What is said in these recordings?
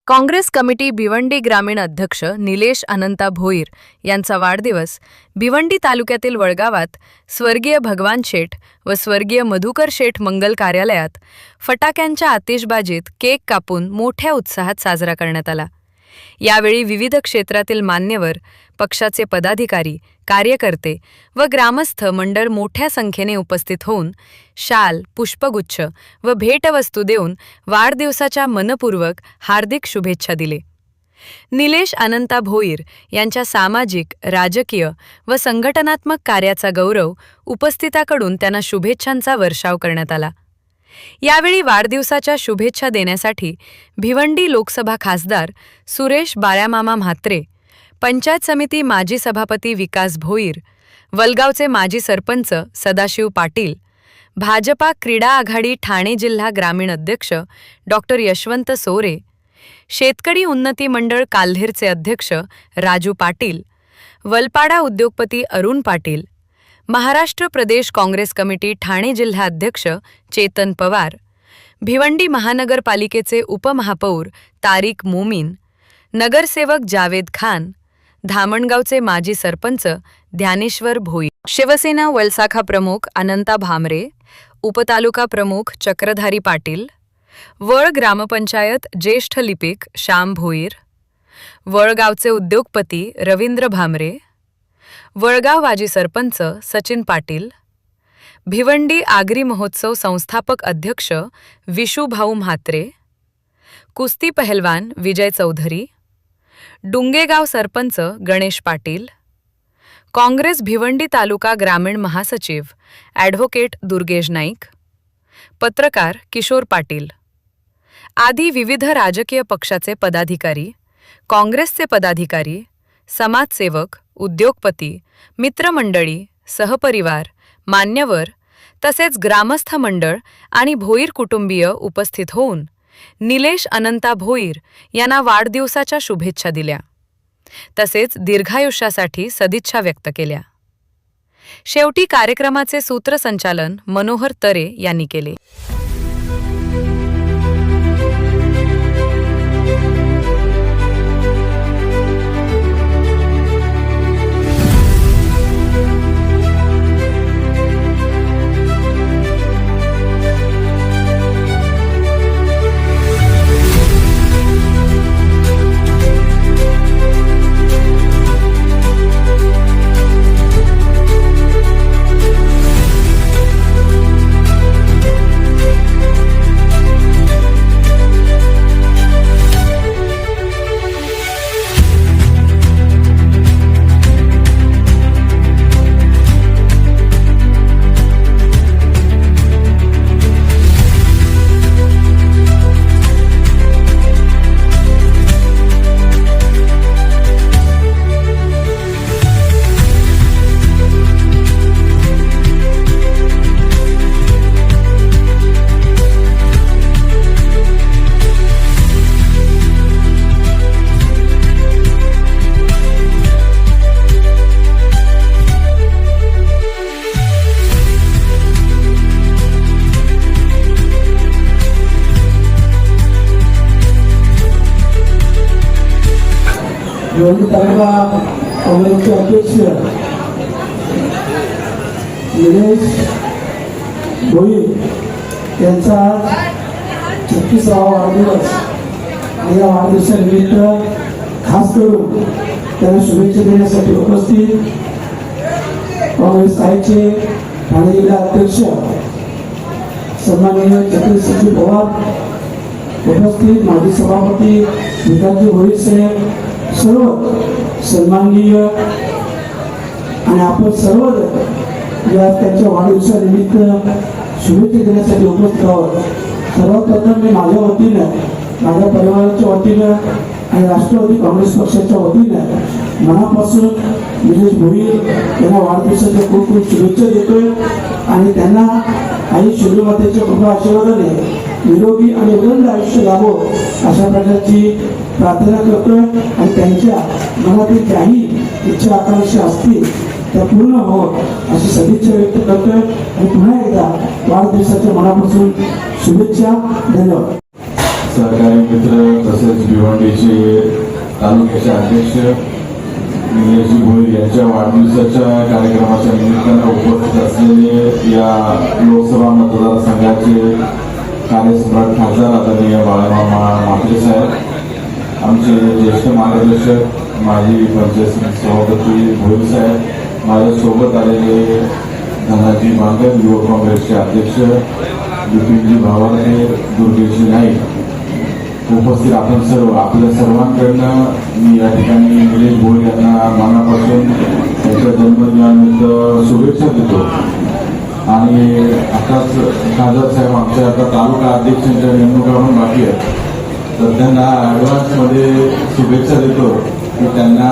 Congress committee Bhiwandi ग्रामीण अध्यक्ष निलेश अनंता भोईर यांचा वाढदिवस भिवंडी तालुक्यातील वळगावात स्वर्गीय भगवान शेठ व स्वर्गीय मधुकर शेठ मंगल कार्यालयात फटाक्यांच्या आतिषबाजीत केक कापून मोठ्या उत्साहात साजरा करण्यात आला। यावेळी विविध क्षेत्रातील मान्यवर, पक्षाचे पदाधिकारी, कार्यकर्ते व ग्रामस्थ मंडळ मोठ्या संख्येने उपस्थित होऊन शाल, पुष्पगुच्छ व भेटवस्तू देऊन वाढदिवसाच्या मनपूर्वक हार्दिक शुभेच्छा दिले। निलेश अनंता भोईर यांच्या सामाजिक, राजकीय व संघटनात्मक कार्याचा गौरव उपस्थितांकडून त्यांना शुभेच्छांचा वर्षाव करण्यात आला। यावेळी वाढदिवसाच्या शुभेच्छा देण्यासाठी भिवंडी लोकसभा खासदार सुरेश बाळ्यामामा म्हात्रे, पंचायत समिती माजी सभापती विकास भोईर, वलगावचे माजी सरपंच सदाशिव पाटील, भाजपा क्रीडा आघाडी ठाणे जिल्हा ग्रामीण अध्यक्ष डॉक्टर यशवंत सोरे, शेतकरी उन्नती मंडळ काल्हेरचे अध्यक्ष राजू पाटील, वलपाडा उद्योगपती अरुण पाटील, महाराष्ट्र प्रदेश काँग्रेस कमिटी ठाणे जिल्हा अध्यक्ष चेतन पवार, भिवंडी महानगरपालिकेचे उपमहापौर तारिक मोमीन, नगरसेवक जावेद खान, धामणगावचे माजी सरपंच ध्यानेश्वर भोईर, शिवसेना वलसाखा प्रमुख अनंता भामरे, उपतालुका प्रमुख चक्रधारी पाटील, वळ ग्रामपंचायत ज्येष्ठ लिपिक श्याम भोईर, वळगावचे उद्योगपती रवींद्र भामरे, वळगाव माजी सरपंच सचिन पाटील, भिवंडी आगरी महोत्सव संस्थापक अध्यक्ष विशुभाऊ म्हात्रे, कुस्ती पहलवान विजय चौधरी, डुंगेगाव सरपंच गणेश पाटील, काँग्रेस भिवंडी तालुका ग्रामीण महासचिव ॲडव्होकेट दुर्गेश नाईक, पत्रकार किशोर पाटील आदी विविध राजकीय पक्षाचे पदाधिकारी, काँग्रेसचे पदाधिकारी, समाजसेवक, उद्योगपती, मित्रमंडळी, सहपरिवार, मान्यवर तसेच ग्रामस्थ मंडळ आणि भोईर कुटुंबीय उपस्थित होऊन निलेश अनंता भोईर यांना वाढदिवसाच्या शुभेच्छा दिल्या, तसेच दीर्घायुष्यासाठी सदिच्छा व्यक्त केल्या। शेवटी कार्यक्रमाचे सूत्रसंचालन मनोहर तरे यांनी केले। भिवंडी तालुका काँग्रेसचे अध्यक्ष निलेश भोईर यांचा 36वा वाढदिवस आणि या वाढदिवसानिमित्त खास करून त्यांना शुभेच्छा देण्यासाठी उपस्थित काँग्रेस आयचे ठाणे जिल्हा अध्यक्ष सन्माननीय चक्रधरी पवार, उपस्थित माजी सभापती विकास भोईर साहेब, सर्व सन्माननीय आणि आपण सर्वजण या त्यांच्या वाढदिवसानिमित्त शुभेच्छा देण्यासाठी उपस्थित आहोत। सर्वप्रथम मी माझ्या वतीनं, माझ्या परिवाराच्या वतीनं आणि राष्ट्रवादी काँग्रेस पक्षाच्या वतीनं मनापासून निलेश भोईर यांना वाढदिवसाच्या खूप खूप शुभेच्छा देतोय आणि त्यांना आई शिवमातेच्या कृपा आशीर्वादाने निरोगी आणि उदंड आयुष्य लाभो अशा प्रकारची प्रार्थना करतोय आणि त्यांच्या मनातील काही इच्छा आकांक्षा असतील त्या पूर्ण हो अशी सदिच्छा व्यक्त करतोय आणि पुन्हा एकदा वाढदिवसाच्या मनापासून शुभेच्छा। धन्यवाद। सहकारी मित्र तसेच भिवंडीचे तालुक्याचे अध्यक्ष निलेशजी भोईर यांच्या वाढदिवसाच्या कार्यक्रमाच्या निमित्तानं उपस्थित असलेले या लोकसभा मतदारसंघाचे कार्यसम्राट खासदार आदरणीय बाळामामा म्हात्रे साहेब, आमचे ज्येष्ठ मार्गदर्शक माजी पंचायत समिती सभापती भोईर साहेब, माझ्यासोबत आलेले धनाजी मांगल युवक काँग्रेसचे अध्यक्ष विपिनजी भावारे, दुर्गेशजी नाईक, उपस्थित आपण सर्व, आपल्या सर्वांकडनं मी या ठिकाणी निलेश भोईर यांना मनापासून त्यांच्या जन्मदिनानिमित्त शुभेच्छा देतो. आणि आताच खासदार साहेब आमच्या आता तालुका अध्यक्षांच्या नेमणुका पण बाकी आहेत, तर त्यांना ॲडव्हान्समध्ये शुभेच्छा देतो की त्यांना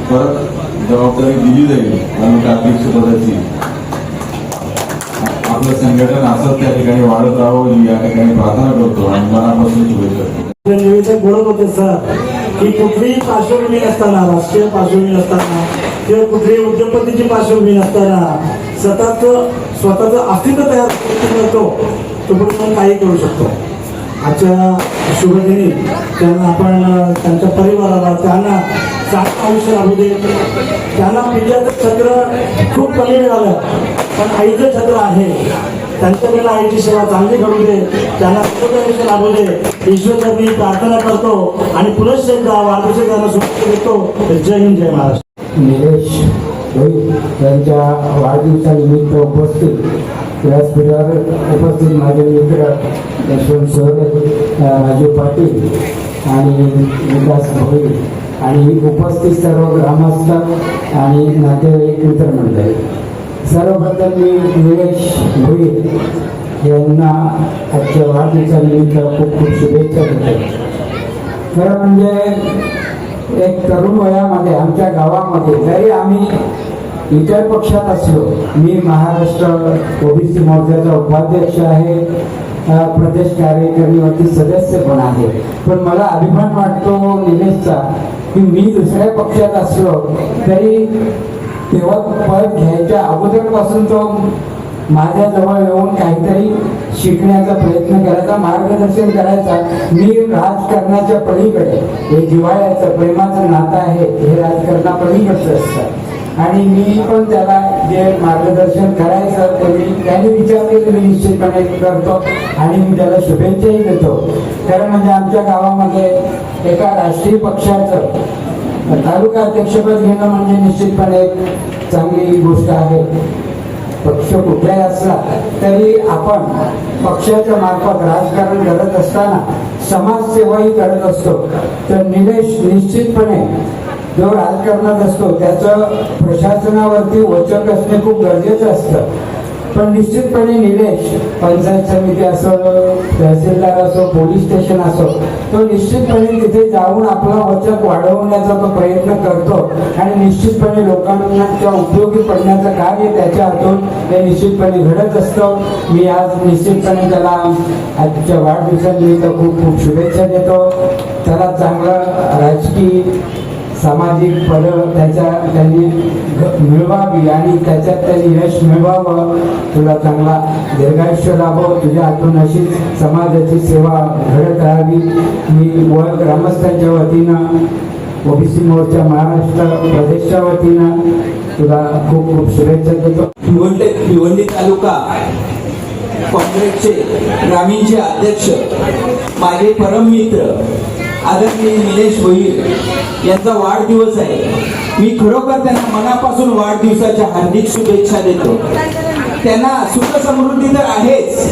परत जबाबदारी दिली जाईल तालुका अध्यक्षपदाची. आपलं संघटन असंच त्या ठिकाणी वाढत राहावं या ठिकाणी प्रार्थना करतो आणि मनापासून शुभेच्छा देतो. निवेदक बोलत होते सर की कुठलीही पार्श्वभूमी नसताना, राष्ट्रीय पार्श्वभूमी नसताना किंवा कुठलीही उद्योगपतीची पार्श्वभूमी नसताना स्वतःचं अस्तित्व तयार करतो, तो पण काही करू शकतो. आजच्या शुभदिनी त्यांना आपण त्यांच्या परिवाराला त्यांना चांगलं आयुष्य लाभू दे. त्यांना पित्याचं छत्र खूप कमी मिळालं, पण आईचं छत्र आहे. त्यांच्याकडे आईची सेवा चांगली करू दे, त्यांना आयुष्य लाभू दे. ईश्वरचरणी प्रार्थना करतो आणि पुनश्च एकदा वाढदिवशी त्यांना शुभेच्छा देतो. जय हिंद, जय महाराष्ट्र. निलेश भोईर यांच्या वाढदिवसानिमित्त उपस्थित व्यासपीठावर उपस्थित माझे मित्र यशवंत सोरे, राजू पाटील आणि विकास भोईर आणि उपस्थित सर्व ग्रामस्थ आणि नातेवाईक मित्रमंडळी, सर्वप्रथम मी निलेश भोईर यांना आजच्या वाढदिवसानिमित्त खूप खूप शुभेच्छा देतो. खरं म्हणजे एक तरुण वयामध्ये आमच्या गावामध्ये जरी आम्ही इतर पक्षात असलो, मी महाराष्ट्र ओबीसी मोर्चाचा उपाध्यक्ष आहे, प्रदेश कार्यकारिणीवरती सदस्य पण आहे, पण मला अभिमान वाटतो निलेशचा की मी दुसऱ्या पक्षात असलो तरी तेव्हा पद घ्यायच्या अगोदरपासून तो माझ्याजवळ येऊन काहीतरी शिकण्याचा प्रयत्न करायचा, मार्गदर्शन करायचा. मी राजकारणाच्या पलीकडे, हे जिव्हाळ्याचं प्रेमाचं नातं आहे, हे राजकारणापलीकडचं असतं आणि मी पण त्याला जे मार्गदर्शन करायचं ते त्याने विचारले मी निश्चितपणे करतो आणि मी त्याला शुभेच्छाही देतो. कारण म्हणजे आमच्या गावामध्ये एका राष्ट्रीय पक्षाचं तालुका अध्यक्षपद घेणं म्हणजे निश्चितपणे एक चांगली गोष्ट आहे. पक्ष कुठलाही असला तरी आपण पक्षाच्या मार्फत राजकारण करत असताना समाजसेवाही करत असतो. तर निलेश निश्चितपणे जो राजकारणात असतो त्याचं प्रशासनावरती वचक असणे खूप गरजेचं असतं, पण निश्चितपणे निलेश पंचायत समिती असो, तहसीलदार असो, पोलीस स्टेशन असो, तो निश्चितपणे तिथे जाऊन आपला वचक वाढवण्याचा तो प्रयत्न करतो आणि निश्चितपणे लोकांच्या उपयोगी पडण्याचं कार्य त्याच्या हातून ते निश्चितपणे घडत असतं. मी आज निश्चितपणे त्याला आजच्या वाढदिवसानिमित्त खूप खूप शुभेच्छा देतो. त्याला चांगलं राजकीय सामाजिक पद त्यांनी मिळवावी आणि त्याच्यात त्यांनी यश मिळवावं. तुला चांगला दीर्घायुष्य लाभो, तुझ्या हातून अशी समाजाची सेवा घडत राहावी. मी व ग्रामस्थांच्या वतीनं ओबीसी मोर्चा महाराष्ट्र प्रदेशच्या वतीनं तुला खूप खूप शुभेच्छा देतो. भिवंडी तालुका काँग्रेसचे ग्रामीणचे अध्यक्ष, माझे परम मित्र आदरणीय निलेश भोईर यांचा वाढदिवस आहे. मी खरोखर त्यांना मनापासून वाढदिवसाच्या हार्दिक शुभेच्छा देतो. त्यांना सुख समृद्धी तर आहेच,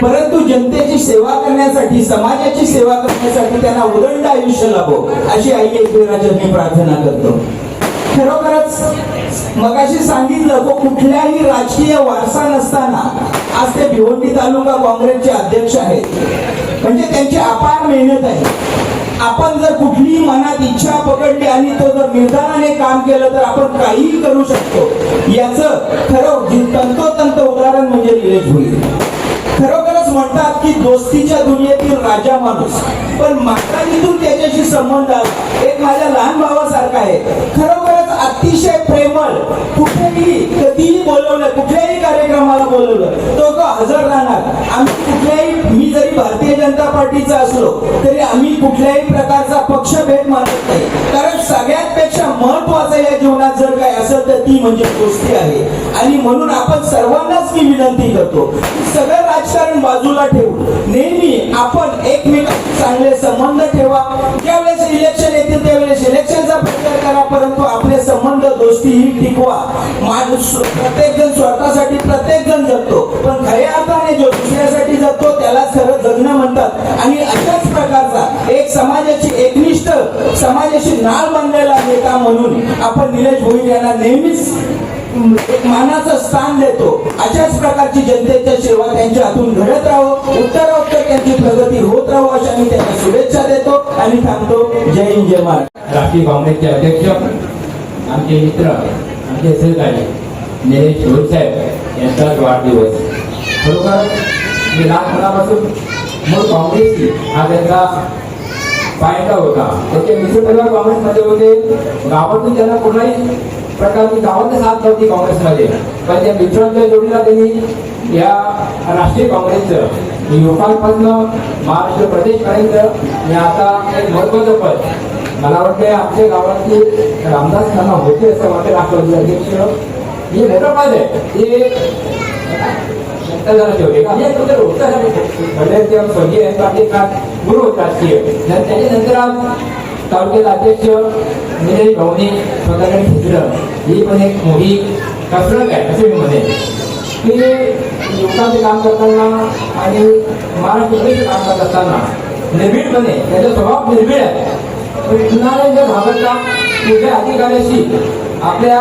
परंतु जनतेची सेवा करण्यासाठी, समाजाची सेवा करण्यासाठी त्यांना उदंड आयुष्य लाभो अशी आई एकविराची मी प्रार्थना करतो. खरोखरच मगाशी सांगितलं तो कुठल्याही राजकीय वारसा नसताना आज ते भिवंडी तालुका काँग्रेसचे अध्यक्ष आहेत, म्हणजे त्यांची अपार मेहनत आहे. आपण जर कुठलीही मनात इच्छा पकडली आणि तो जर निर्धाराने काम केलं तर आपण काहीही करू शकतो. याचं खरं तंतोतंत उदाहरण म्हणजे निलेश भोईर. खरोखरच म्हणतात की दोस्तीच्या दुनियेतील राजा माणूस, पण माताजीतून त्याच्याशी संबंध आला एक माझ्या लहान भावासारखा आहे. खरोखरच अतिशय प्रेमळ, कुठेही कधीही बोलवलं, कुठल्याही कार्यक्रमाला बोलवलं तो हजर राहणार. आम्ही कुठल्याही, मी जरी भारतीय जनता पार्टीचा असलो तरी आम्ही कुठल्याही प्रकारचा पक्षभेद मानत नाही, कारण सगळ्यात पेक्षा महत्वाचं या जीवनात जर काय असेल तर ती म्हणजे दोस्ती आहे. आणि म्हणून आपण सर्वांनाच मी विनंती करतो की सगळं राजकारण बाजूला ठेवून नेहमी आपण एकमेकांशी चांगले संबंध ठेवा. ज्यावेळेस इलेक्शन येतील त्यावेळेस इलेक्शनचा प्रचार करा, परंतु आपले संबंध दोस्ती ही टिकवा. माणूस प्रत्येक जण स्वतःसाठी प्रत्येक जण जगतो, पण खऱ्या अर्थाने जो दुसऱ्यासाठी जगतो त्यालाच खरं जगणं म्हणतात. आणि अशाच प्रकारचा एक समाजाची एकनिष्ठ समाजाशी नाळ बांधलेला नेता म्हणून आपण निलेश भोईर यांना नेहमीच एक मानाचं स्थान देतो. अशाच प्रकारची जनतेच्या सेवा त्यांच्या हातून घडत राहो, उत्तरोत्तर त्यांची प्रगती होत राहो अशा मी त्यांना शुभेच्छा देतो आणि थांबतो. जय हिंद जय महाराष्ट्र. राष्ट्रीय काँग्रेसचे अध्यक्ष, आमचे मित्र, आमचे सहकारी निलेश भोईर साहेब यांचाच वाढदिवस. खरोखर मी लहानपणापासून मूळ काँग्रेसची हा त्यांचा फायदा होता. त्याचे मित्रपरिवार काँग्रेसमध्ये होते. गावातून त्यांना कोणाही प्रकारची गावात साथ नव्हती काँग्रेसमध्ये, पण त्या मित्रांच्या जोडीला त्यांनी या राष्ट्रीय काँग्रेसचं युवकांपासून महाराष्ट्र प्रदेशपर्यंत आणि आता एक महत्त्वाचं पद मला वाटतं आमच्या गावातली रामदास खन्ना होते असं वाटतं राष्ट्रवादी अध्यक्ष. हे मोठं पद आहे ते ठेवले स्वर्गीय गुरु होते राजकीय. त्याच्यानंतर आज तालुक्याचा अध्यक्ष निलेश भाऊनी स्वतःकडे घेतलं. ही पण एक मोठी कसरत आहे असे मी म्हणेन की युवकांचे काम करताना आणि महाराष्ट्र प्रदेश काम करत असताना निर्भीडपणे त्याचा स्वभाव निर्भीड आहे. कुणाला जर घाबरता तुझ्या अधिकाऱ्याशी आपल्या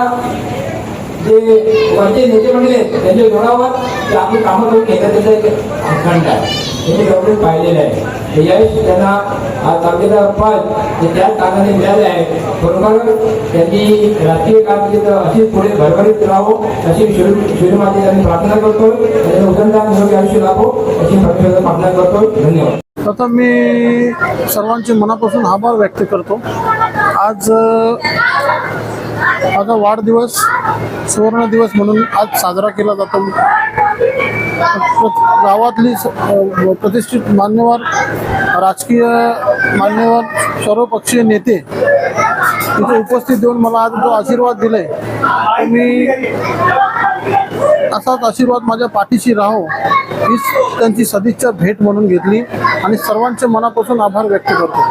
जे वरचे नेते मंडळी आहेत त्यांच्या जोरावर ते आपली कामं करून घेतात त्याचा एक खंड आहे. हे गव्हर्नमेंट पाहिलेलं आहे. यश त्यांना आज तालुक्याचा पद हे त्याच कारणाने मिळाले आहे. बरोबर त्यांनी राजकीय कारकिर्द अशीच पुढे भरभरीत राहावं अशी शिवमाते त्यांनी प्रार्थना करतो. त्यांनी उदंडान निरोगी आयुष्य लाभो अशी प्रार्थना करतो. धन्यवाद. प्रथम मी सर्वांचे मनापासून आभार व्यक्त करतो. आज माझा वाढदिवस सुवर्ण दिवस म्हणून आज साजरा केला जातो. गावातली प्रतिष्ठित मान्यवर राजकीय मान्यवर सर्वपक्षीय नेते इथे उपस्थित देऊन मला आज जो आशीर्वाद दिलाय तो मी असाच आशीर्वाद माझ्या पाठीशी राहो हीच त्यांची सदिच्छा भेट म्हणून घेतली आणि सर्वांचे मनापासून आभार व्यक्त करतो.